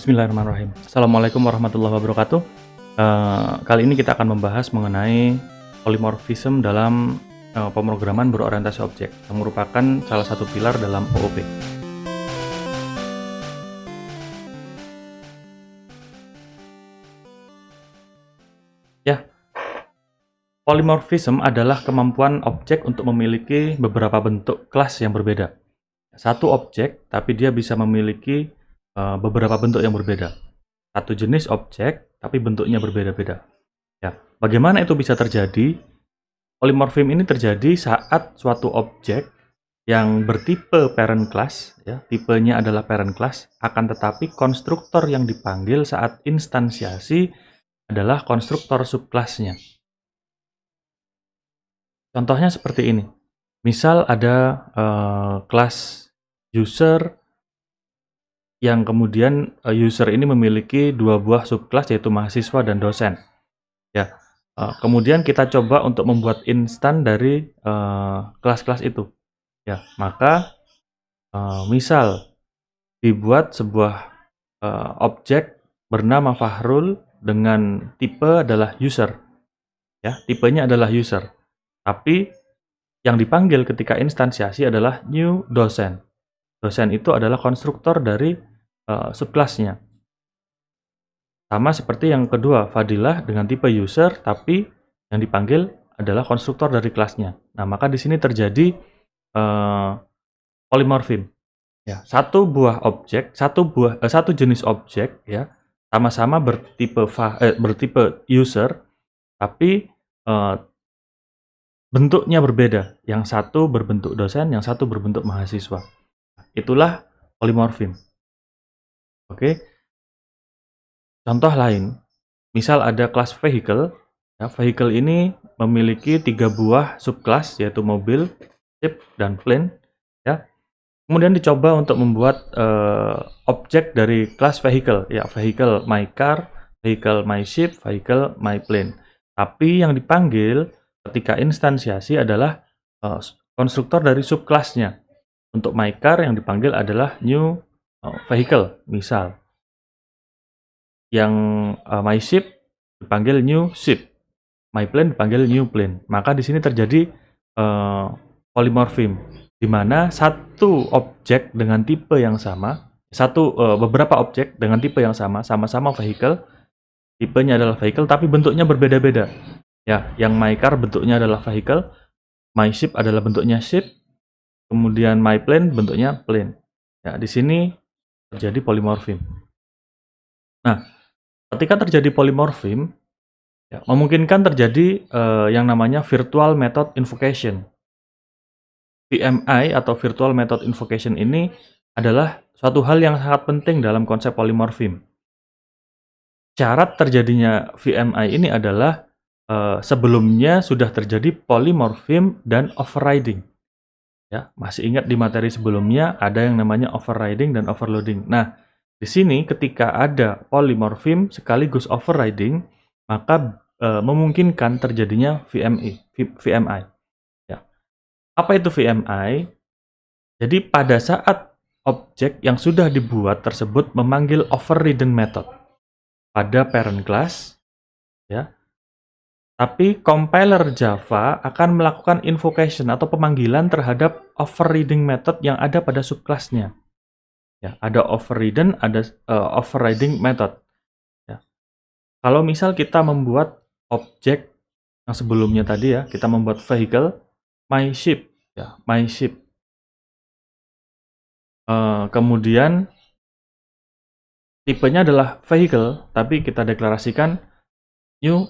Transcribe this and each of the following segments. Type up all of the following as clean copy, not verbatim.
Bismillahirrahmanirrahim. Assalamualaikum warahmatullahi wabarakatuh. Kali ini kita akan membahas mengenai polymorphism dalam pemrograman berorientasi objek, yang merupakan salah satu pilar dalam OOP. Ya, polymorphism adalah kemampuan objek untuk memiliki beberapa bentuk kelas yang berbeda. Satu objek, tapi dia bisa memiliki beberapa bentuk yang berbeda. Satu jenis objek, tapi bentuknya berbeda-beda. Ya, bagaimana itu bisa terjadi? Polymorphism ini terjadi saat suatu objek yang bertipe parent class, ya, tipenya adalah parent class, akan tetapi konstruktor yang dipanggil saat instansiasi adalah konstruktor subclassnya. Contohnya seperti ini. Misal ada kelas user yang kemudian user ini memiliki dua buah subclass, yaitu mahasiswa dan dosen. Ya, kemudian kita coba untuk membuat instan dari kelas-kelas itu. Ya, maka misal dibuat sebuah objek bernama Fahrul dengan tipe adalah user. Ya, tipenya adalah user. Tapi yang dipanggil ketika instansiasi adalah new dosen. Dosen itu adalah konstruktor dari subclassnya. Sama seperti yang kedua, Fadilah dengan tipe user, tapi yang dipanggil adalah konstruktor dari kelasnya. Nah, maka di sini terjadi polymorphism. Ya, satu jenis objek, ya, sama-sama bertipe user, tapi bentuknya berbeda. Yang satu berbentuk dosen, yang satu berbentuk mahasiswa. Itulah polymorphism. Oke. Contoh lain, misal ada kelas vehicle. Ya, vehicle ini memiliki 3 buah subclass, yaitu mobil, ship, dan plane. Ya. Kemudian dicoba untuk membuat objek dari kelas vehicle. Ya, vehicle my car, vehicle my ship, vehicle my plane. Tapi yang dipanggil ketika instansiasi adalah konstruktor dari subclassnya. Untuk my car yang dipanggil adalah new vehicle, misal. Yang my ship dipanggil new ship, my plane dipanggil new plane. Maka di sini terjadi polymorphism, di mana satu objek dengan tipe yang sama, beberapa objek dengan tipe yang sama-sama vehicle, tipenya adalah vehicle, tapi bentuknya berbeda-beda. Ya, yang my car bentuknya adalah vehicle, my ship adalah bentuknya ship, kemudian my plane bentuknya plane. Ya, di sini terjadi polymorphism. Nah, ketika terjadi polymorphism, ya, memungkinkan terjadi yang namanya virtual method invocation. VMI atau virtual method invocation ini adalah suatu hal yang sangat penting dalam konsep polymorphism. Syarat terjadinya VMI ini adalah sebelumnya sudah terjadi polymorphism dan overriding. Ya, masih ingat di materi sebelumnya ada yang namanya overriding dan overloading. Nah, di sini ketika ada polymorphism sekaligus overriding, maka memungkinkan terjadinya VMI. Ya. Apa itu VMI? Jadi pada saat objek yang sudah dibuat tersebut memanggil overridden method pada parent class, ya. Tapi compiler Java akan melakukan invocation atau pemanggilan terhadap overriding method yang ada pada subclassnya. Ya, ada overridden, ada overriding method. Ya. Kalau misal kita membuat objek yang sebelumnya tadi, ya, kita membuat vehicle my ship, ya, my ship. Kemudian tipenya adalah vehicle, tapi kita deklarasikan new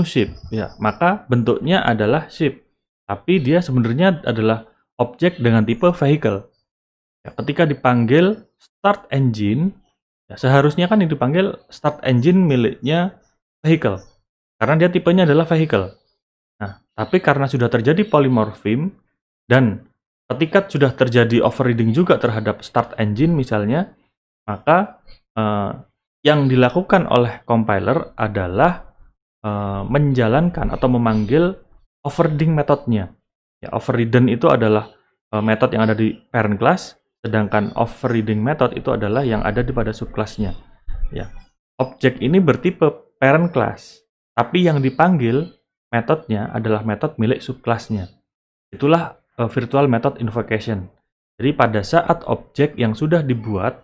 ship, ya, maka bentuknya adalah ship, tapi dia sebenarnya adalah objek dengan tipe vehicle. Ya, ketika dipanggil start engine, ya, seharusnya kan yang dipanggil start engine miliknya vehicle, karena dia tipenya adalah vehicle. Nah, tapi karena sudah terjadi polymorphism dan ketika sudah terjadi overriding juga terhadap start engine misalnya, maka yang dilakukan oleh compiler adalah menjalankan atau memanggil overriding metodenya. Ya, overridden itu adalah metode yang ada di parent class, sedangkan overriding method itu adalah yang ada di pada subclassnya. ya. Objek ini bertipe parent class, tapi yang dipanggil metodenya adalah metode milik subclassnya. Itulah virtual method invocation. Jadi pada saat objek yang sudah dibuat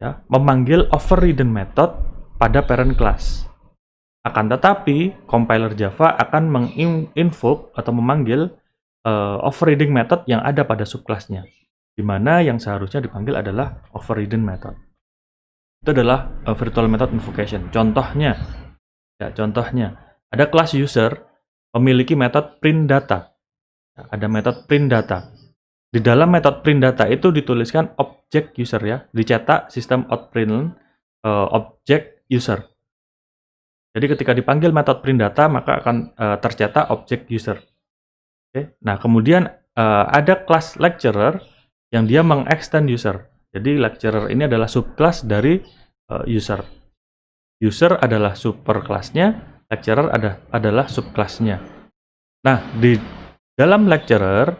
ya, memanggil overridden method pada parent class. Akan tetapi, compiler Java akan menginvoke atau memanggil overriding method yang ada pada subclassnya, di mana yang seharusnya dipanggil adalah overridden method. Itu adalah virtual method invocation. Contohnya, ada kelas user memiliki metode print data. Ada metode print data. Di dalam metode print data itu dituliskan objek user ya, dicetak sistem outprint objek user. Jadi ketika dipanggil metode print data maka akan tercetak objek user. Oke. Nah kemudian ada kelas lecturer yang dia mengextend user. Jadi lecturer ini adalah subclass dari user. User adalah superclassnya, lecturer adalah subclassnya. Nah di dalam lecturer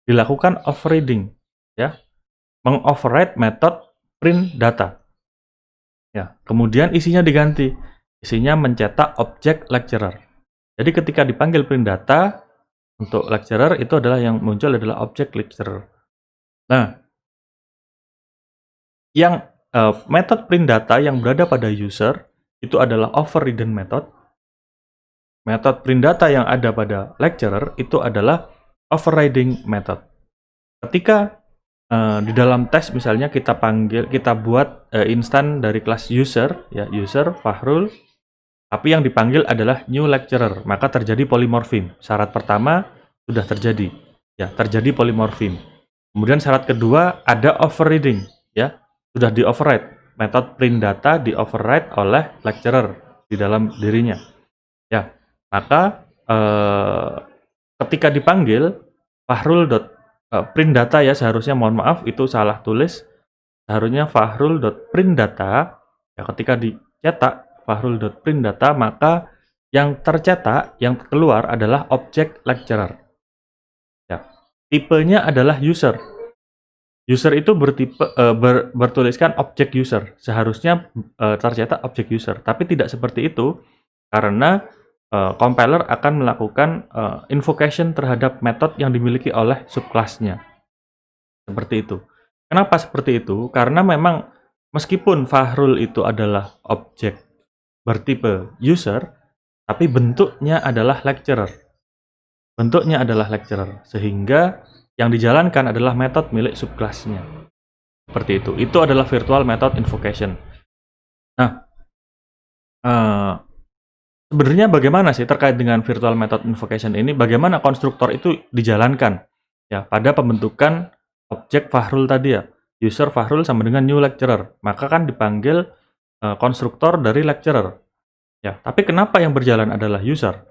dilakukan overriding, ya, mengoverride metode print data. Ya, kemudian isinya diganti, isinya mencetak objek lecturer. Jadi ketika dipanggil print data untuk lecturer itu adalah yang muncul adalah objek lecturer. Nah, yang metode print data yang berada pada user itu adalah overridden method. Metode print data yang ada pada lecturer itu adalah overriding method. Ketika di dalam teks misalnya kita buat instan dari kelas user, ya user Fahrul, tapi yang dipanggil adalah new lecturer, maka terjadi polymorpheme. Syarat pertama sudah terjadi, ya terjadi polymorpheme. Kemudian syarat kedua ada overriding, ya sudah di override. Metode print data di override oleh lecturer di dalam dirinya, ya maka ketika dipanggil Fahrul.print data ya seharusnya, mohon maaf itu salah tulis, seharusnya Fahrul.print data ya, ketika dicetak Fahrul.print data maka yang tercetak, yang keluar adalah objek lecturer ya. Tipenya adalah user. User itu bertuliskan objek user, seharusnya tercetak objek user, tapi tidak seperti itu karena compiler akan melakukan invocation terhadap metode yang dimiliki oleh subclassnya. Seperti itu. Kenapa seperti itu? Karena memang meskipun Fahrul itu adalah objek bertipe user, tapi bentuknya adalah lecturer. Bentuknya adalah lecturer, sehingga yang dijalankan adalah metode milik subclassnya. Seperti itu. Itu adalah virtual method invocation. Nah, sebenarnya bagaimana sih terkait dengan virtual method invocation ini? Bagaimana konstruktor itu dijalankan ya pada pembentukan objek Fahrul tadi ya, user Fahrul sama dengan new lecturer, maka kan dipanggil konstruktor dari lecturer. Ya, tapi kenapa yang berjalan adalah user?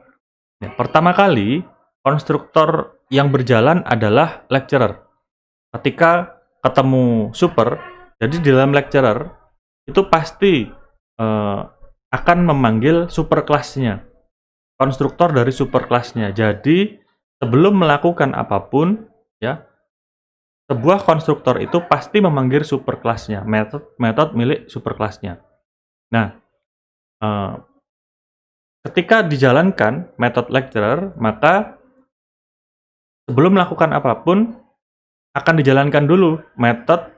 Ya, pertama kali konstruktor yang berjalan adalah lecturer. Ketika ketemu super, jadi di dalam lecturer itu pasti akan memanggil superclassnya, konstruktor dari superclassnya. Jadi sebelum melakukan apapun, ya sebuah konstruktor itu pasti memanggil superclassnya, metode milik superclassnya. Nah, ketika dijalankan metode lecturer, maka sebelum melakukan apapun akan dijalankan dulu metode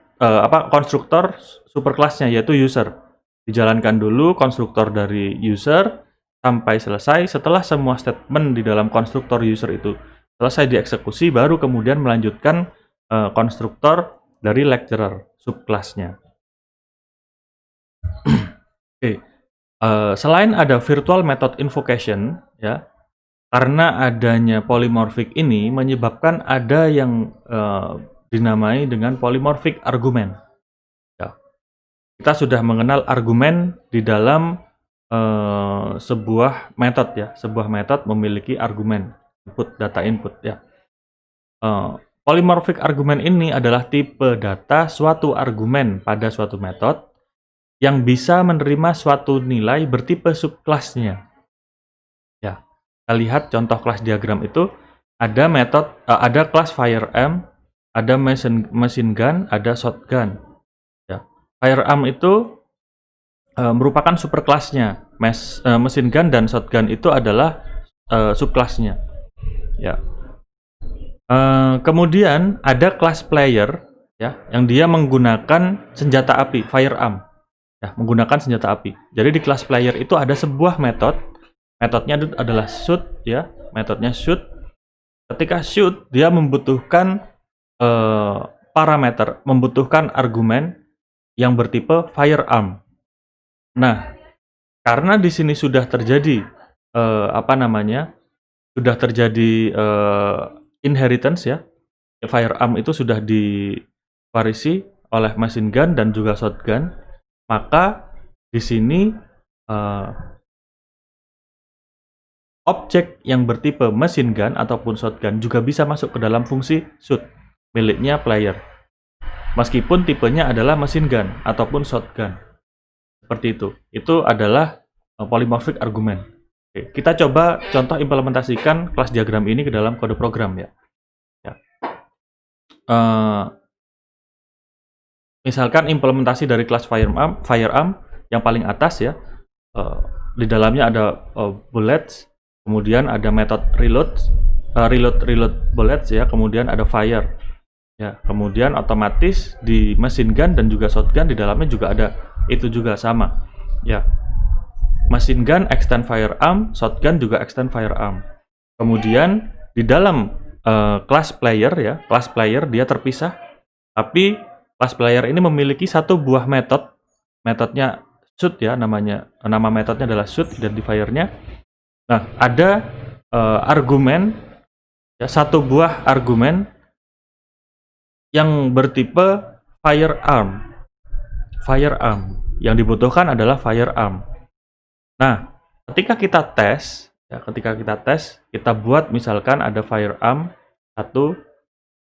konstruktor superclassnya yaitu user. Dijalankan dulu konstruktor dari user sampai selesai. Setelah semua statement di dalam konstruktor user itu selesai dieksekusi, baru kemudian melanjutkan konstruktor dari lecturer subclassnya. Oke. Selain ada virtual method invocation, ya, karena adanya polymorphic ini menyebabkan ada yang dinamai dengan polymorphic argument. Ya. Kita sudah mengenal argumen di dalam sebuah metode ya, sebuah metode memiliki argumen input data input ya. Polymorphic argument ini adalah tipe data suatu argumen pada suatu metode yang bisa menerima suatu nilai bertipe subclassnya. Ya, kita lihat contoh kelas diagram itu ada metode, ada kelas firearm, ada machine gun, ada shotgun. Ya, firearm itu merupakan superkelasnya. Machine gun dan shotgun itu adalah subkelasnya. Ya. Kemudian ada kelas player ya, yang dia menggunakan senjata api, firearm. Ya, menggunakan senjata api. Jadi di kelas player itu ada sebuah metodnya adalah shoot ya, metodnya shoot. Ketika shoot dia membutuhkan parameter, membutuhkan argumen yang bertipe firearm. Nah, karena di sini sudah terjadi sudah terjadi inheritance ya, firearm itu sudah diwarisi oleh machine gun dan juga shotgun, maka di sini objek yang bertipe machine gun ataupun shotgun juga bisa masuk ke dalam fungsi shoot miliknya player, meskipun tipenya adalah machine gun ataupun shotgun. Seperti itu. Itu adalah polymorphic argument. Oke, kita coba contoh implementasikan kelas diagram ini ke dalam kode program ya. Misalkan implementasi dari kelas firearm yang paling atas ya. Di dalamnya ada bullets, kemudian ada metode reload bullets ya, kemudian ada fire. Ya, kemudian otomatis di machine gun dan juga shotgun di dalamnya juga ada itu juga sama. Ya. Machine gun extend firearm, shotgun juga extend firearm. Kemudian di dalam class player ya, class player dia terpisah, tapi class player ini memiliki satu buah metodnya shoot ya, nama metodnya adalah shoot identifier-nya. Nah, ada argumen ya, satu buah argumen yang bertipe firearm. Yang dibutuhkan adalah firearm. Nah, ketika kita tes, kita buat misalkan ada firearm 1,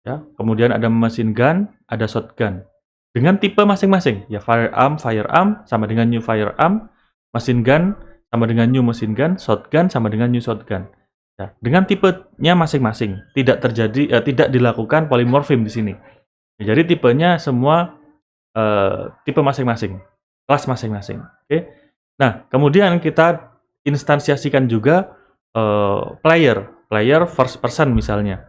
ya, kemudian ada machine gun, ada shotgun. Dengan tipe masing-masing, ya firearm sama dengan new firearm, machine gun sama dengan new machine gun, shotgun sama dengan new shotgun. Ya, dengan tipenya masing-masing, tidak dilakukan polymorphism di sini. Ya, jadi tipenya semua tipe masing-masing, kelas masing-masing. Oke. Nah, kemudian kita instansiasikan juga player first person misalnya.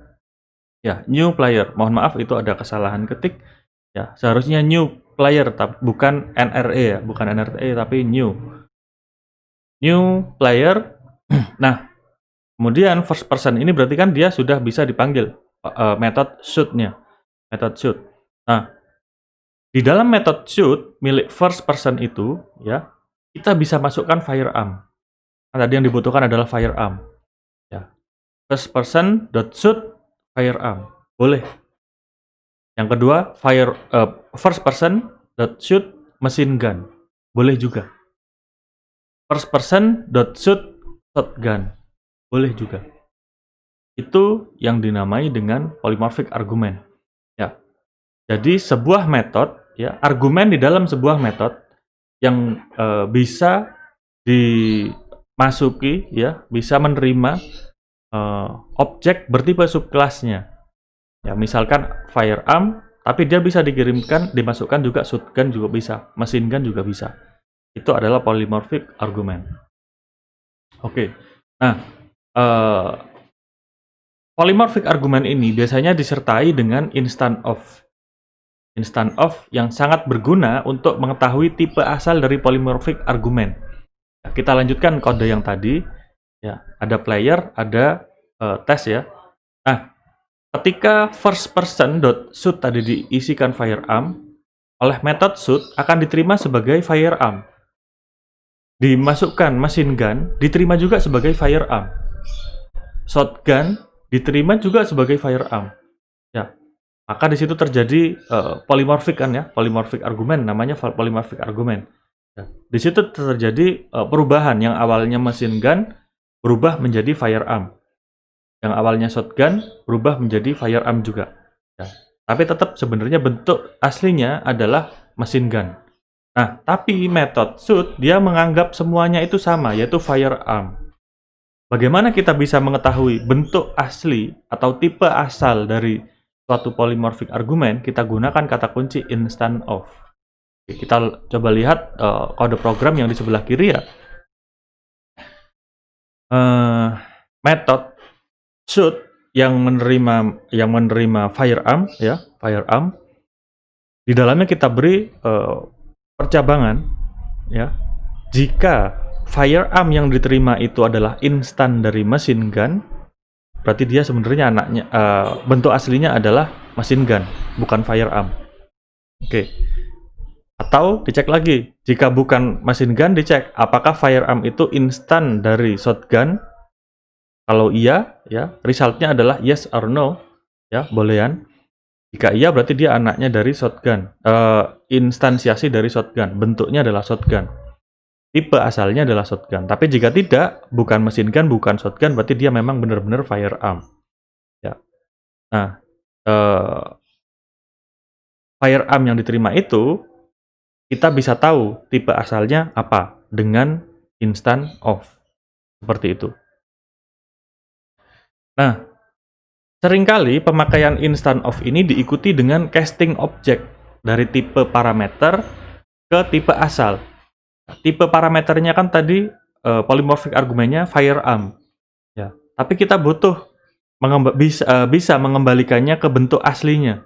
Ya, new player. Mohon maaf itu ada kesalahan ketik. Ya, seharusnya new player bukan NRE ya, bukan NRE tapi new player. Nah, kemudian first person ini berarti kan dia sudah bisa dipanggil metode shoot-nya. Metode shoot. Nah, di dalam metode shoot milik first person itu ya, kita bisa masukkan firearm. Tadi yang dibutuhkan adalah firearm. Ya. First person .shoot firearm. Boleh. Yang kedua, first person .shoot machine gun. Boleh juga. First person .shoot shotgun. Boleh juga. Itu yang dinamai dengan polymorphic argument. Ya. Jadi sebuah metode, ya, argumen di dalam sebuah metode yang bisa dimasuki ya, bisa menerima objek bertipe subkelasnya. Ya, misalkan firearm, tapi dia bisa dimasukkan juga shotgun juga bisa, machine gun juga bisa. Itu adalah polymorphic argument. Oke. Nah, polymorphic argument ini biasanya disertai dengan instant of yang sangat berguna untuk mengetahui tipe asal dari polymorphic argument. Ya, kita lanjutkan kode yang tadi. Ya, ada player, ada tes ya. Nah, ketika first person .shoot tadi diisikan firearm, oleh method shoot akan diterima sebagai firearm. Dimasukkan machine gun, diterima juga sebagai firearm. Shotgun diterima juga sebagai firearm. Ya. Maka di situ terjadi polymorphic kan ya, polymorphic argument, namanya polymorphic argument. Ya. Di situ terjadi perubahan yang awalnya machine gun berubah menjadi firearm. Yang awalnya shotgun berubah menjadi firearm juga. Ya. Tapi tetap sebenarnya bentuk aslinya adalah machine gun. Nah, tapi method shoot dia menganggap semuanya itu sama, yaitu firearm. Bagaimana kita bisa mengetahui bentuk asli atau tipe asal dari suatu polymorphic argument? Kita gunakan kata kunci instant of. Kita coba lihat kode program yang di sebelah kiri ya. Method shoot yang menerima firearm ya, firearm. Di dalamnya kita beri percabangan ya. Jika firearm yang diterima itu adalah instan dari machine gun, berarti dia sebenarnya bentuk aslinya adalah machine gun, bukan firearm. Oke. Atau dicek lagi, jika bukan machine gun, dicek apakah firearm itu instan dari shotgun. Kalau iya, ya resultnya adalah yes or no, ya boolean. Jika iya, berarti dia anaknya dari shotgun, instansiasi dari shotgun, bentuknya adalah shotgun, tipe asalnya adalah shotgun. Tapi jika tidak, bukan machine gun, bukan shotgun, berarti dia memang benar-benar firearm. Ya. Nah, firearm yang diterima itu kita bisa tahu tipe asalnya apa dengan instant off. Seperti itu. Nah, seringkali pemakaian instant off ini diikuti dengan casting object dari tipe parameter ke tipe asal. Tipe parameternya kan tadi polymorphic argumennya firearm. Ya, tapi kita butuh bisa mengembalikannya ke bentuk aslinya.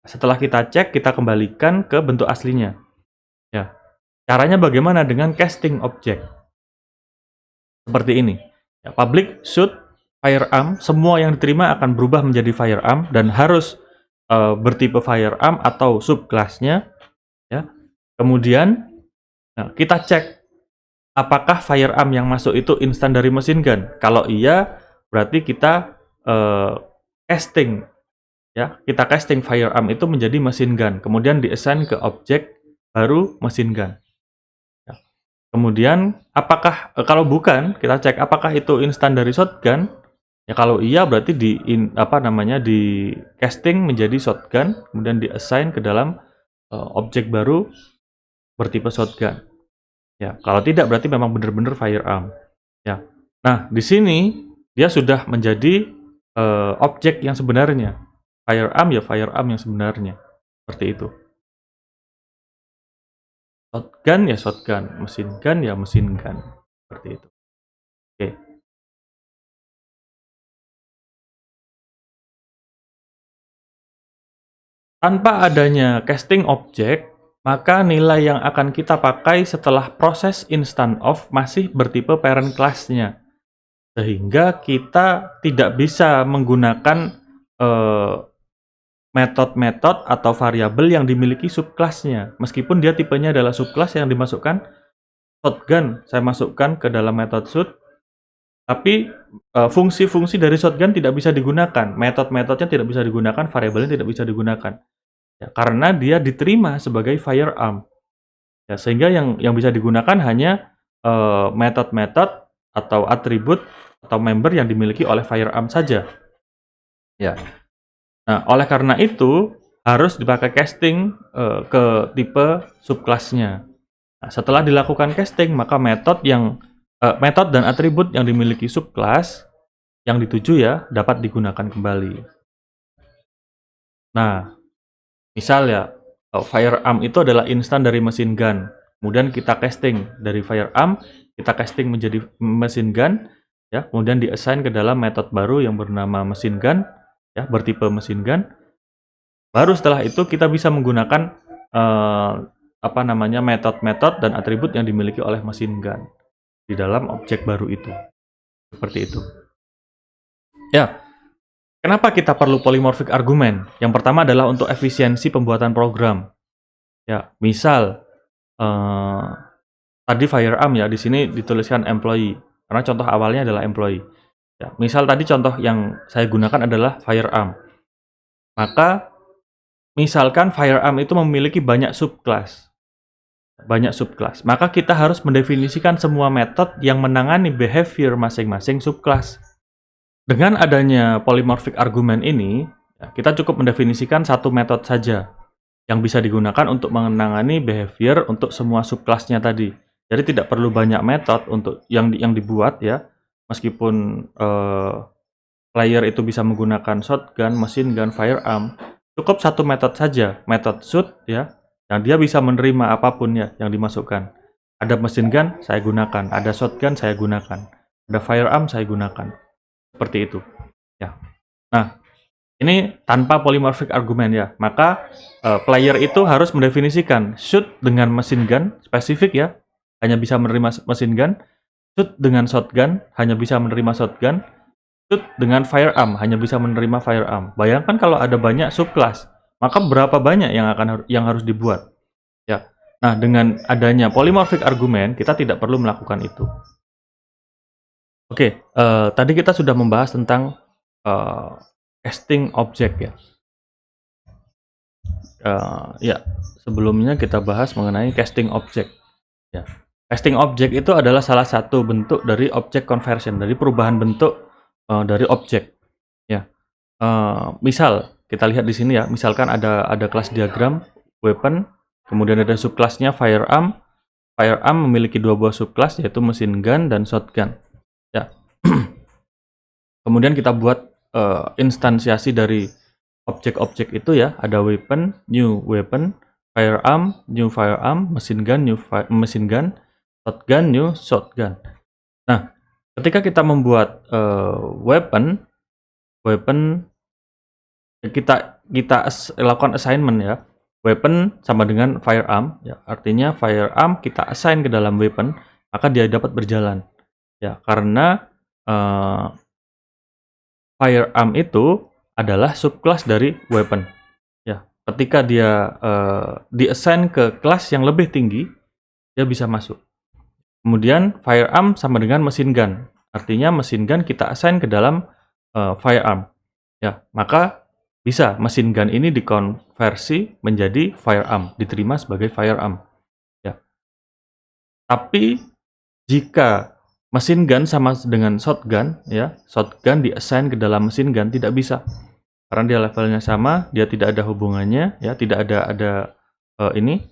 Setelah kita cek, kita kembalikan ke bentuk aslinya. Ya, caranya bagaimana? Dengan casting object. Seperti ini. Ya, public shoot firearm, semua yang diterima akan berubah menjadi firearm dan harus bertipe firearm atau subclassnya. Ya. Kemudian kita cek apakah firearm yang masuk itu instan dari machine gun. Kalau iya, berarti kita casting. Ya, kita casting firearm itu menjadi machine gun. Kemudian diassign ke objek baru machine gun. Ya. Kemudian apakah kalau bukan, kita cek apakah itu instan dari shotgun. Ya kalau iya berarti di casting menjadi shotgun, kemudian diassign ke dalam objek baru bertipe shotgun. Ya, kalau tidak berarti memang benar-benar firearm. Ya. Nah, di sini dia sudah menjadi objek yang sebenarnya. Firearm ya firearm yang sebenarnya. Seperti itu. Shotgun ya shotgun, machine gun ya machine gun. Seperti itu. Oke. Tanpa adanya casting object, maka nilai yang akan kita pakai setelah proses instant off masih bertipe parent class-nya. Sehingga kita tidak bisa menggunakan metode-metode atau variabel yang dimiliki subclass-nya. Meskipun dia tipenya adalah subclass yang dimasukkan shotgun, saya masukkan ke dalam method shoot, tapi fungsi-fungsi dari shotgun tidak bisa digunakan, metode-metodenya tidak bisa digunakan, variabelnya tidak bisa digunakan. Ya, karena dia diterima sebagai firearm. Ya, sehingga yang bisa digunakan hanya metode-metode atau atribut atau member yang dimiliki oleh firearm saja. Ya. Nah, oleh karena itu harus dipakai casting ke tipe subclass-nya. Nah, setelah dilakukan casting, maka metode dan atribut yang dimiliki subclass yang dituju ya dapat digunakan kembali. Nah, misal ya firearm itu adalah instan dari machine gun. Kemudian kita casting dari firearm, kita casting menjadi machine gun, ya. Kemudian diassign ke dalam metode baru yang bernama machine gun, ya, bertipe machine gun. Baru setelah itu kita bisa menggunakan metode-metode dan atribut yang dimiliki oleh machine gun di dalam objek baru itu. Seperti itu. Ya. Kenapa kita perlu polymorphic argument? Yang pertama adalah untuk efisiensi pembuatan program. Ya, misal tadi firearm ya, di sini dituliskan employee karena contoh awalnya adalah employee. Ya, misal tadi contoh yang saya gunakan adalah firearm. Maka misalkan firearm itu memiliki banyak subclass. Maka kita harus mendefinisikan semua metode yang menangani behavior masing-masing subclass. Dengan adanya polymorphic argument ini, kita cukup mendefinisikan satu metode saja yang bisa digunakan untuk menangani behavior untuk semua subclass-nya tadi. Jadi tidak perlu banyak metode untuk yang dibuat ya. Meskipun player itu bisa menggunakan shotgun, machine gun, firearm, cukup satu metode saja, metode shoot ya, Nah, dia bisa menerima apapun ya yang dimasukkan. Ada machine gun, saya gunakan. Ada shotgun, saya gunakan. Ada firearm, saya gunakan. Seperti itu. Ya. Nah, ini tanpa polymorphic argument ya. Maka player itu harus mendefinisikan shoot dengan machine gun spesifik ya, hanya bisa menerima machine gun. Shoot dengan shotgun hanya bisa menerima shotgun. Shoot dengan firearm hanya bisa menerima firearm. Bayangkan kalau ada banyak subclass, maka berapa banyak yang harus dibuat? Ya. Nah, dengan adanya polymorphic argument, kita tidak perlu melakukan itu. Oke, tadi kita sudah membahas tentang casting object ya. Ya, sebelumnya kita bahas mengenai casting object. Ya. Casting object itu adalah salah satu bentuk dari object conversion, dari perubahan bentuk dari objek. Ya. Misal kita lihat di sini ya, misalkan ada kelas diagram weapon, kemudian ada subclassnya firearm. Firearm memiliki dua buah subclass yaitu machine gun dan shotgun. Ya. Kemudian kita buat instansiasi dari objek-objek itu ya, ada weapon, new weapon, firearm, new firearm, machine gun, new machine gun, shotgun, new shotgun. Nah, ketika kita membuat weapon kita lakukan assignment ya. Weapon sama dengan firearm ya. Artinya firearm kita assign ke dalam weapon, maka dia dapat berjalan. Ya, karena firearm itu adalah subclass dari weapon. Ya, ketika dia diassign ke kelas yang lebih tinggi, dia bisa masuk. Kemudian firearm sama dengan machine gun. Artinya machine gun kita assign ke dalam firearm. Ya, maka bisa machine gun ini dikonversi menjadi firearm, diterima sebagai firearm. Ya. Tapi jika machine gun sama dengan shotgun, ya, shotgun diassign ke dalam machine gun tidak bisa, karena dia levelnya sama, dia tidak ada hubungannya, ya, tidak ada ini,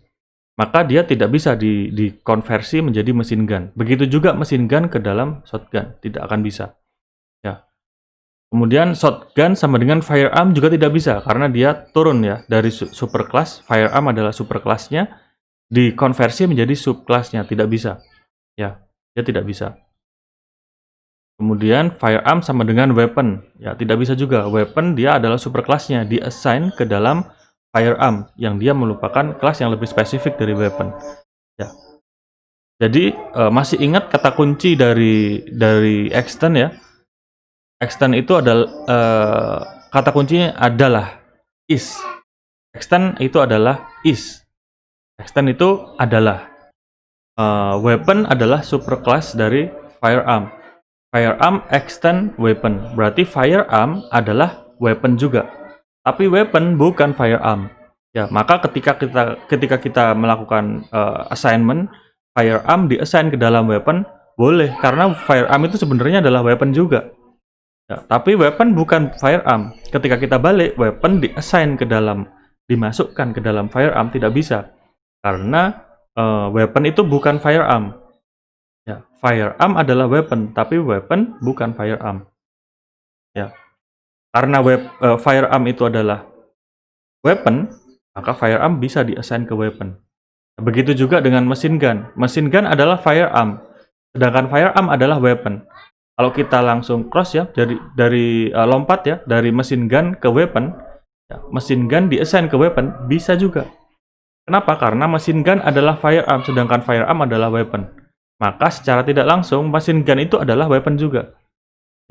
maka dia tidak bisa dikonversi menjadi machine gun. Begitu juga machine gun ke dalam shotgun, tidak akan bisa. Ya. Kemudian shotgun sama dengan firearm juga tidak bisa karena dia turun ya dari superclass. Firearm adalah superclassnya, dikonversi menjadi subclassnya, tidak bisa. Ya, dia tidak bisa. Kemudian firearm sama dengan weapon, ya tidak bisa juga. Weapon dia adalah superclassnya, diassign ke dalam firearm yang dia merupakan kelas yang lebih spesifik dari weapon. Ya. Jadi masih ingat kata kunci dari extend ya? Extend itu adalah kata kuncinya adalah is. Extend itu adalah is. Extend itu adalah weapon adalah superclass dari firearm. Firearm extend weapon. Berarti firearm adalah weapon juga. Tapi weapon bukan firearm. Ya, maka ketika kita melakukan assignment firearm diassign ke dalam weapon boleh karena firearm itu sebenarnya adalah weapon juga. Ya, tapi weapon bukan firearm. Ketika kita balik, weapon dimasukkan ke dalam firearm tidak bisa. Karena weapon itu bukan firearm. Ya, firearm adalah weapon, tapi weapon bukan firearm. Ya. Karena firearm itu adalah weapon, maka firearm bisa diassign ke weapon. Begitu juga dengan machine gun. Machine gun adalah firearm, sedangkan firearm adalah weapon. Kalau kita langsung cross ya dari lompat ya dari machine gun ke weapon, ya, machine gun diassign ke weapon bisa juga. Kenapa? Karena machine gun adalah firearm sedangkan firearm adalah weapon. Maka secara tidak langsung machine gun itu adalah weapon juga.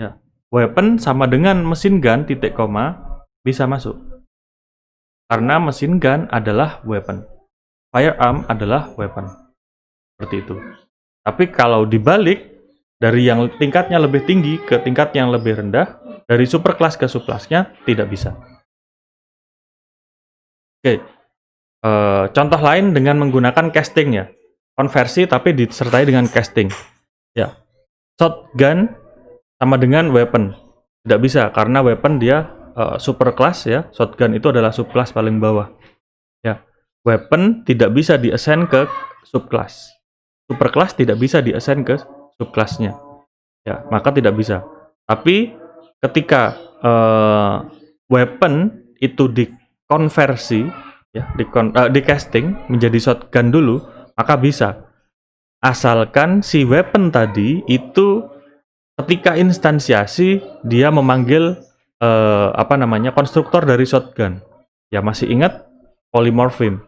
Ya, weapon sama dengan machine gun titik koma bisa masuk. Karena machine gun adalah weapon. Firearm adalah weapon. Seperti itu. Tapi kalau dibalik dari yang tingkatnya lebih tinggi ke tingkat yang lebih rendah, dari superclass ke subclassnya tidak bisa. Oke, contoh lain dengan menggunakan casting ya, konversi tapi disertai dengan casting. Ya, shotgun sama dengan weapon tidak bisa karena weapon dia superclass ya, shotgun itu adalah subclass paling bawah. Ya, weapon tidak bisa diassign ke subclass, superclass tidak bisa diassign ke subclassnya, ya maka tidak bisa. Tapi ketika weapon itu dikonversi ya, di casting menjadi shotgun dulu, maka bisa. Asalkan si weapon tadi itu ketika instansiasi dia memanggil konstruktor dari shotgun. Ya, masih ingat polymorpheme.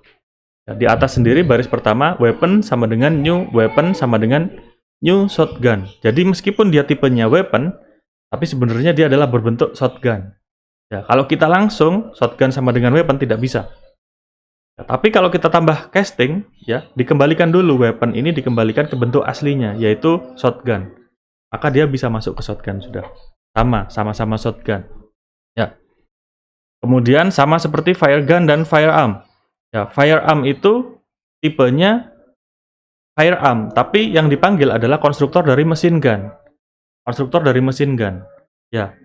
Ya, di atas sendiri baris pertama weapon sama dengan new weapon sama dengan new shotgun. Jadi meskipun dia tipenya weapon, tapi sebenarnya dia adalah berbentuk shotgun. Ya, kalau kita langsung shotgun sama dengan weapon tidak bisa. Ya, tapi kalau kita tambah casting, ya dikembalikan dulu weapon ini dikembalikan ke bentuk aslinya, yaitu shotgun. Maka dia bisa masuk ke shotgun sudah. Sama-sama shotgun. Ya. Kemudian sama seperti firegun dan firearm. Ya, firearm itu tipenya firearm, tapi yang dipanggil adalah konstruktor dari mesin gun. Konstruktor dari mesin gun. Ya.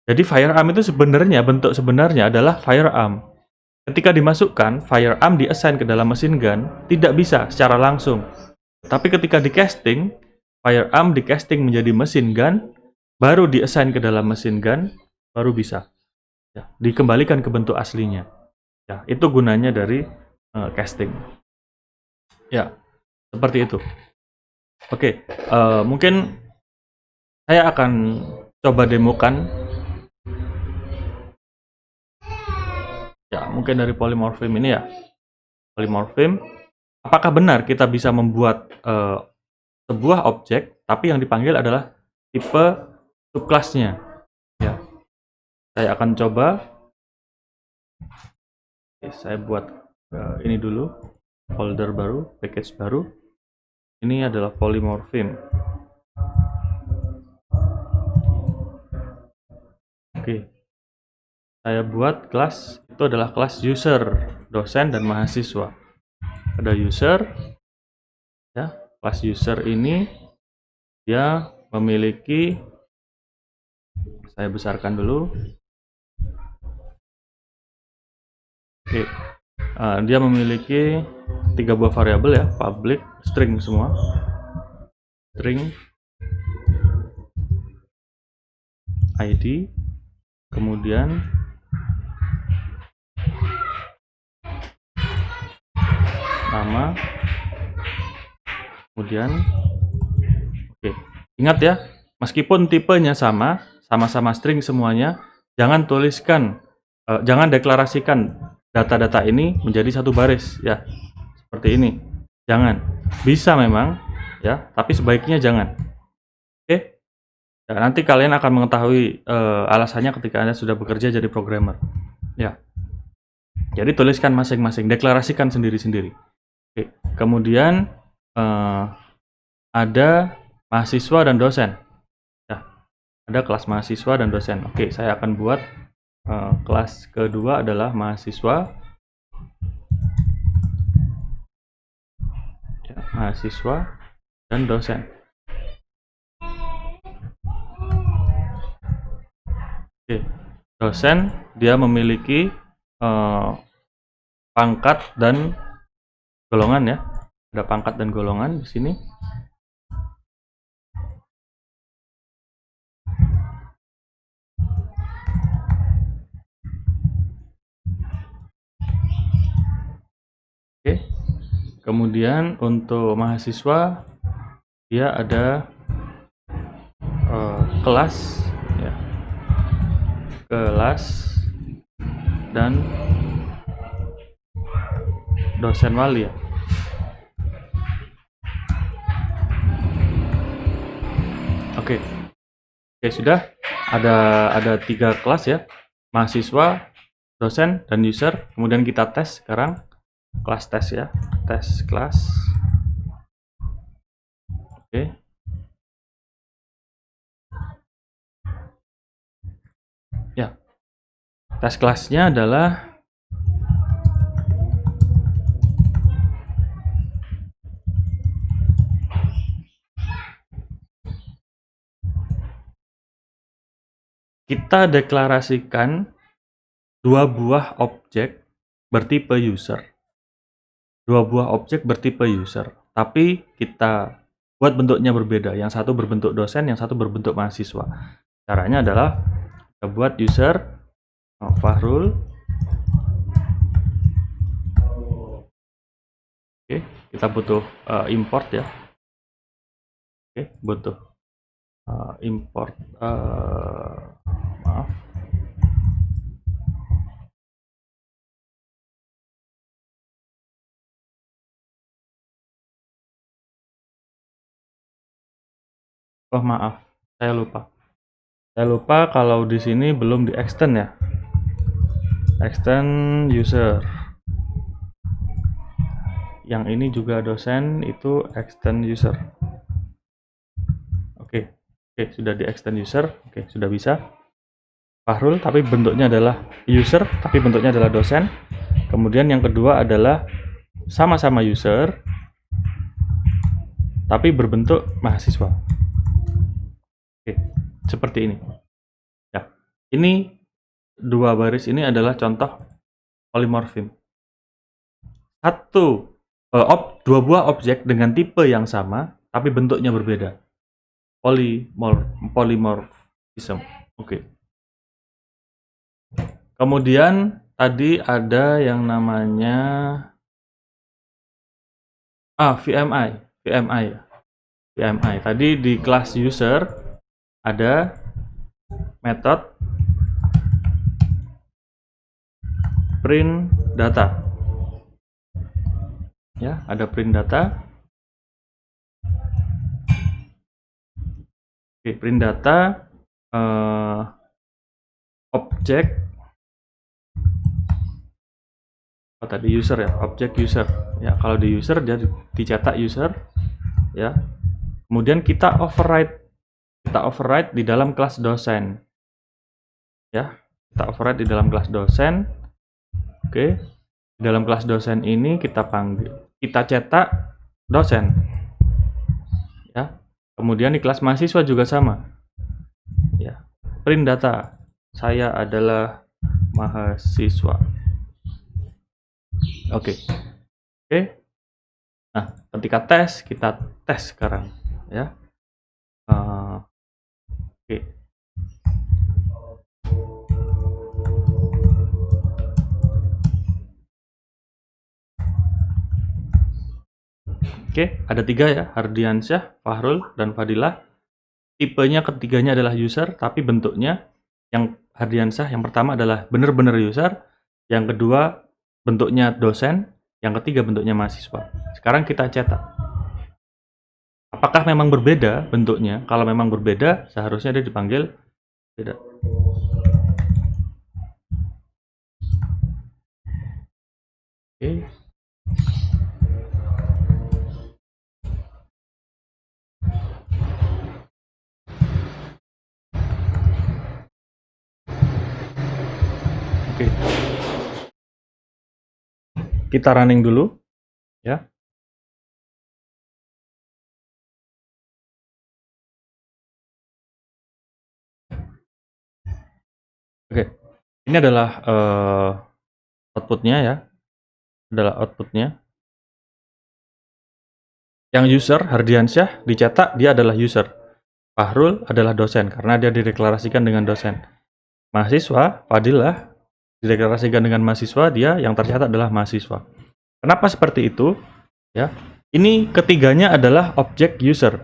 Jadi firearm itu sebenarnya bentuk sebenarnya adalah firearm. Ketika dimasukkan, firearm di-assign ke dalam mesin gun tidak bisa secara langsung. Tapi ketika di casting, firearm di casting menjadi mesin gun, baru di-assign ke dalam mesin gun, baru bisa. Ya, dikembalikan ke bentuk aslinya. Ya, itu gunanya dari casting. Ya, seperti itu. Oke, mungkin saya akan coba demokan. Ya, mungkin dari polymorpheme ini ya. Polymorpheme, apakah benar kita bisa membuat sebuah objek, tapi yang dipanggil adalah tipe subclass-nya? Ya, saya akan coba. Oke, saya buat ini dulu, folder baru, package baru. Ini adalah polymorpheme. Oke, saya buat kelas itu adalah kelas user, dosen dan mahasiswa. Ada user, ya, kelas user ini dia memiliki, saya besarkan dulu. Oke, dia memiliki 3 buah variabel ya, public, string semua, string, id, kemudian nama, kemudian oke. Ingat ya, meskipun tipenya sama-sama string semuanya, jangan tuliskan, jangan deklarasikan data-data ini menjadi satu baris ya, seperti ini. Jangan. Bisa memang ya, tapi sebaiknya jangan. Oke. Ya, nanti kalian akan mengetahui alasannya ketika Anda sudah bekerja jadi programmer. Ya. Jadi tuliskan masing-masing, deklarasikan sendiri-sendiri. Oke. Kemudian ada mahasiswa dan dosen. Ya. Ada kelas mahasiswa dan dosen. Oke, saya akan buat kelas kedua adalah mahasiswa. Ya, mahasiswa dan dosen. Oke, dosen dia memiliki pangkat dan golongan ya. Ada pangkat dan golongan di sini. Oke. Kemudian untuk mahasiswa dia ada kelas ya. Kelas dan dosen wali ya. Oke. Oke, sudah ada 3 kelas ya. Mahasiswa, dosen dan user. Kemudian kita tes sekarang. Kelas tes ya, tes kelas. Oke. Ya, tes kelasnya adalah kita deklarasikan 2 buah objek bertipe user. 2 buah objek bertipe user, tapi kita buat bentuknya berbeda. Yang satu berbentuk dosen, yang satu berbentuk mahasiswa. Caranya adalah kita buat user Fahrul, kita butuh import ya. Oke, butuh import, maaf. Oh maaf, saya lupa. Saya lupa kalau di sini belum di extend ya. Extend user. Yang ini juga dosen, itu extend user. Oke, sudah di extend user. Oke, sudah bisa. Fahrul, tapi bentuknya adalah user, tapi bentuknya adalah dosen. Kemudian yang kedua adalah sama-sama user, tapi berbentuk mahasiswa. Oke, seperti ini. Ya, ini dua baris ini adalah contoh polymorpheme. Dua buah objek dengan tipe yang sama, tapi bentuknya berbeda. Polymorphism. Oke. Kemudian tadi ada yang namanya VMI. Tadi di kelas user ada metode print data. Ya, ada print data. Oke, print data objek tadi user ya, objek user. Ya, kalau di user dia dicetak user ya. Kemudian kita override di dalam kelas dosen. Ya, kita override di dalam kelas dosen. Oke. Di dalam kelas dosen ini kita cetak dosen. Ya. Kemudian di kelas mahasiswa juga sama. Ya. Print data. Saya adalah mahasiswa. Oke. Nah, ketika kita tes sekarang ya. Oke, ada 3 ya, Hardiansyah, Fahrul, dan Fadilah. Tipenya ketiganya adalah user, tapi bentuknya yang Hardiansyah yang pertama adalah benar-benar user, yang kedua bentuknya dosen, yang ketiga bentuknya mahasiswa. Sekarang kita cetak. Apakah memang berbeda bentuknya? Kalau memang berbeda, seharusnya dia dipanggil beda. Oke. Oke. Kita running dulu ya. Oke. Ini adalah outputnya ya. Adalah outputnya. Yang user Hardiansyah dicetak dia adalah user. Fahrul adalah dosen karena dia dideklarasikan dengan dosen. Mahasiswa Fadilah dideklarasikan dengan mahasiswa, dia yang tercatat adalah mahasiswa. Kenapa seperti itu? Ya, ini ketiganya adalah objek user.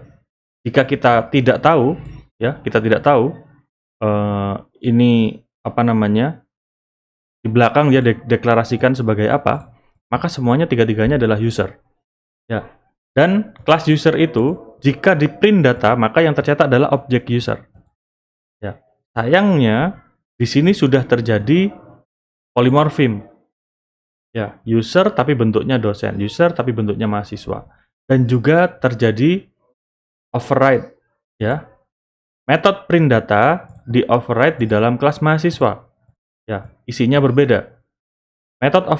Jika kita tidak tahu, ya kita tidak tahu ini apa namanya di belakang dia deklarasikan sebagai apa, maka semuanya tiga-tiganya adalah user. Ya, dan kelas user itu jika di print data maka yang tercetak adalah objek user. Ya, sayangnya di sini sudah terjadi polymorpheme. Ya, user tapi bentuknya dosen, user tapi bentuknya mahasiswa. Dan juga terjadi override, ya. Metode print data di override di dalam kelas mahasiswa. Ya, isinya berbeda. Metode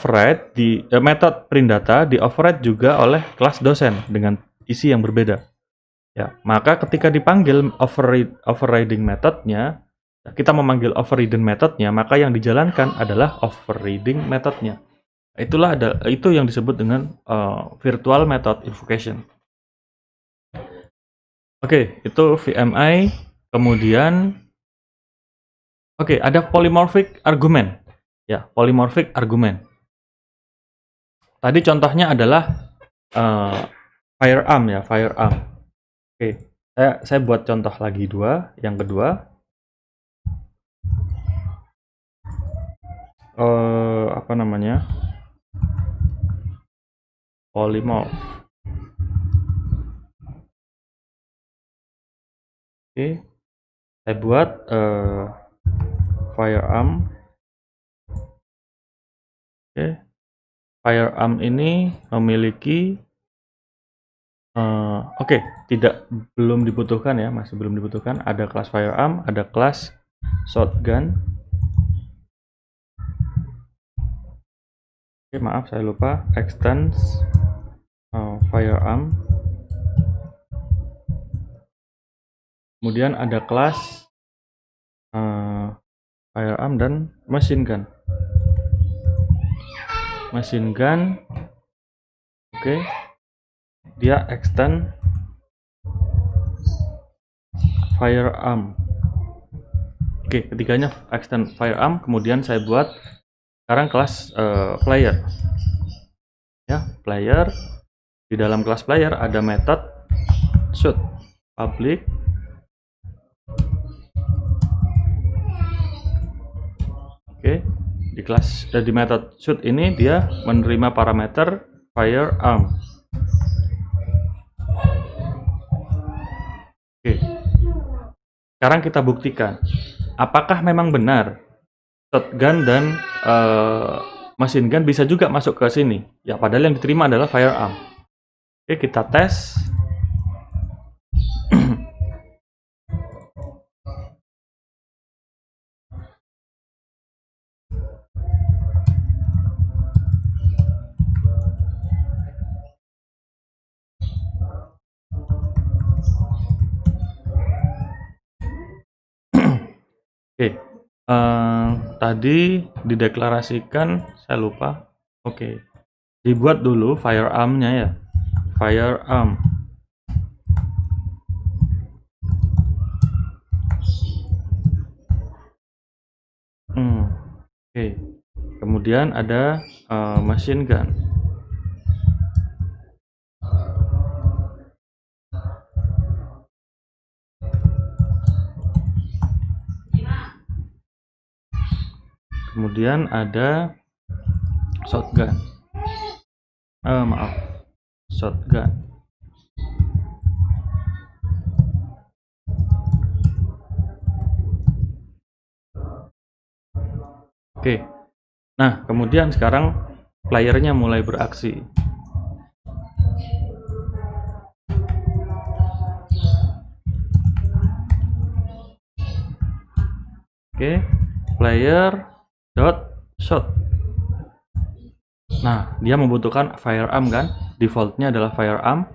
print data di override juga oleh kelas dosen dengan isi yang berbeda. Ya, maka ketika dipanggil overriding metodenya, kita memanggil overriding metodenya, maka yang dijalankan adalah overriding metodenya. Itu yang disebut dengan virtual method invocation. Oke, itu VMI. Kemudian ada polymorphic argument. Ya, polymorphic argument. Tadi contohnya adalah firearm ya, firearm. Oke, saya buat contoh lagi yang kedua. Apa namanya? Polymorph. Oke, saya buat firearm. Oke, firearm ini memiliki belum dibutuhkan ya, masih belum dibutuhkan. Ada kelas firearm, ada kelas shotgun. Oke, maaf saya lupa. Extends firearm. Kemudian ada kelas firearm dan machine gun. Machine gun, oke, dia extend firearm. Oke, ketiganya extend firearm. Kemudian saya buat sekarang kelas player. Ya, player. Di dalam kelas player ada method shoot public. Oke, di method shoot ini dia menerima parameter firearm. Oke, sekarang kita buktikan apakah memang benar shotgun dan machine gun bisa juga masuk ke sini. Ya, padahal yang diterima adalah firearm. Oke, kita tes. Oke, tadi dideklarasikan, saya lupa. Oke, dibuat dulu firearm-nya ya, firearm. Oke, kemudian ada machine gun. Kemudian ada shotgun. Shotgun. Oke. Nah, kemudian sekarang playernya mulai beraksi. Oke, player dot shot. Nah, dia membutuhkan firearm kan? Defaultnya adalah firearm.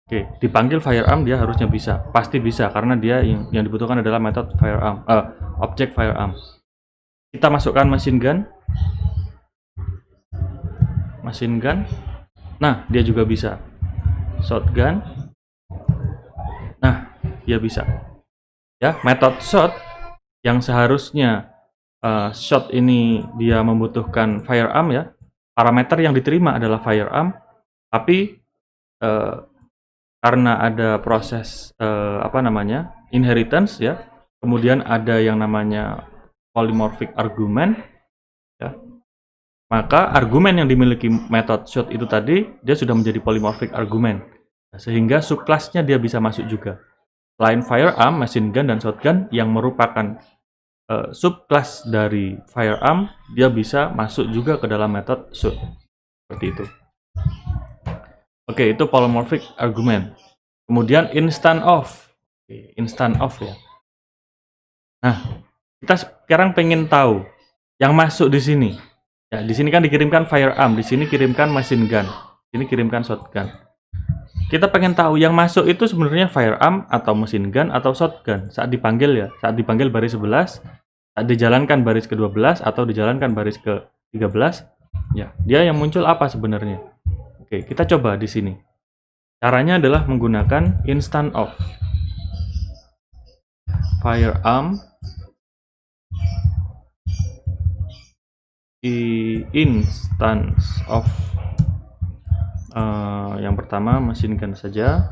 Oke, dipanggil firearm dia harusnya bisa, pasti bisa karena dia yang dibutuhkan adalah metode firearm, objek firearm. Kita masukkan machine gun. Machine gun. Nah, dia juga bisa. Shotgun. Nah, dia bisa. Ya, metode shot yang seharusnya shot ini dia membutuhkan firearm ya. Parameter yang diterima adalah firearm, tapi karena ada proses inheritance ya, kemudian ada yang namanya polymorphic argument ya, maka argumen yang dimiliki method shoot itu tadi dia sudah menjadi polymorphic argument, sehingga subclassnya dia bisa masuk juga. Selain firearm, machine gun, dan shotgun yang merupakan subclass dari firearm, dia bisa masuk juga ke dalam method shoot. Seperti itu. Oke, itu polymorphic argument. Kemudian instant of. Instant of ya. Nah, kita sekarang pengen tahu yang masuk di sini. Ya, di sini kan dikirimkan firearm, di sini kirimkan machine gun, di sini kirimkan shotgun. Kita pengen tahu yang masuk itu sebenarnya firearm atau machine gun atau shotgun saat dipanggil ya, saat dipanggil baris 11, saat dijalankan baris ke-12 atau dijalankan baris ke-13. Ya, dia yang muncul apa sebenarnya? Oke, kita coba di sini. Caranya adalah menggunakan instant of. Firearm instance of Yang pertama machine gun saja.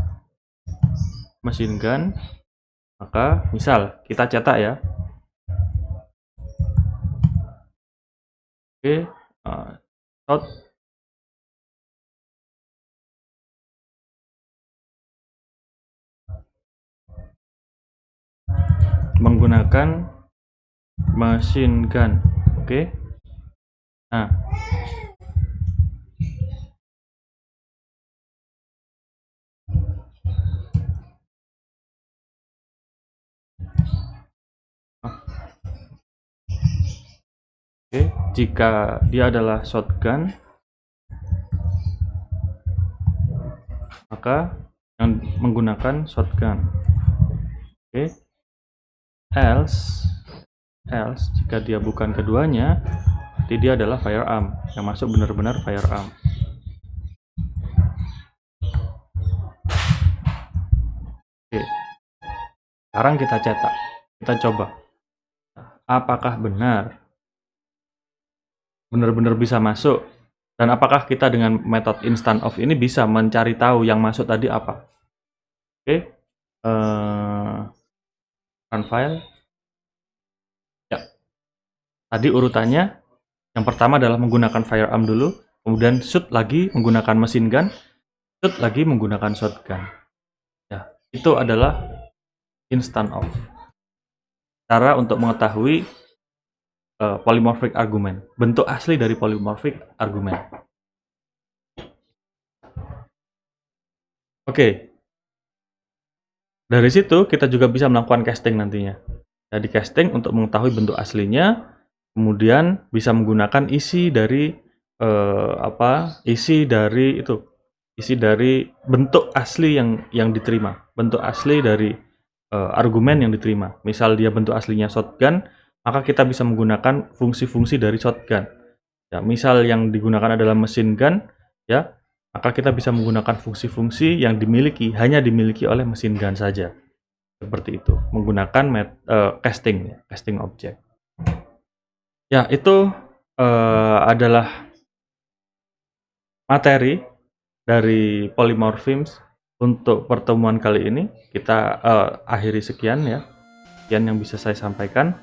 Machine gun. Maka misal kita cetak ya. Oke, shot. Menggunakan machine gun. Oke. Nah, oke, jika dia adalah shotgun, maka yang menggunakan shotgun. Oke. Else jika dia bukan keduanya, berarti dia adalah firearm, yang masuk benar-benar firearm. Oke. Sekarang kita cetak, kita coba apakah benar-benar bisa masuk, dan apakah kita dengan metode instant off ini bisa mencari tahu yang masuk tadi apa. Oke, run file. Ya, tadi urutannya yang pertama adalah menggunakan firearm dulu, kemudian shoot lagi menggunakan machine gun, shoot lagi menggunakan shotgun. Ya, itu adalah instant off. Cara untuk mengetahui polymorphic argument, bentuk asli dari polymorphic argument. Oke. Dari situ kita juga bisa melakukan casting nantinya. Jadi casting untuk mengetahui bentuk aslinya, kemudian bisa menggunakan isi dari isi dari bentuk asli yang diterima, bentuk asli dari argumen yang diterima. Misal dia bentuk aslinya shotgun, maka kita bisa menggunakan fungsi-fungsi dari shotgun. Ya, misal yang digunakan adalah machine gun, ya, maka kita bisa menggunakan fungsi-fungsi yang hanya dimiliki oleh mesin gun saja. Seperti itu, menggunakan casting object. Ya, itu adalah materi dari polymorphisms untuk pertemuan kali ini. Kita akhiri sekian ya. Sekian yang bisa saya sampaikan.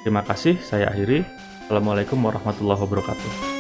Terima kasih, saya akhiri. Assalamualaikum warahmatullahi wabarakatuh.